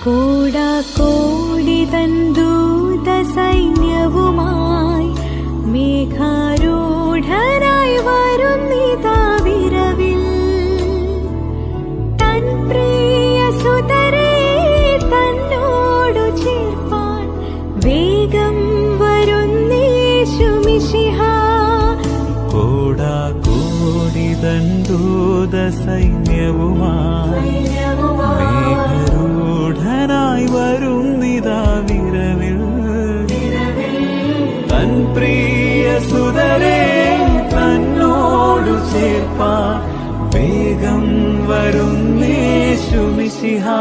കോടാകോടി തൻ ദൂതസൈന്യവുമായി മേഘാരൂഢനായി വരുന്നിതാ വിരവിൽ. തൻ പ്രിയസുതരെ തന്നോടു ചേർപ്പാൻ വേഗം വരുന്നേശു മിശിഹാ. കോടാകോടി തൻ ദൂതസൈന്യവുമായി മേഘാരൂഢനായി വരുന്നിതാ വിരവിൽ. തൻ പ്രിയസുതരെ തന്നോടു ചേർപ്പാൻ വേഗം വരുന്നേശു മിശിഹാ.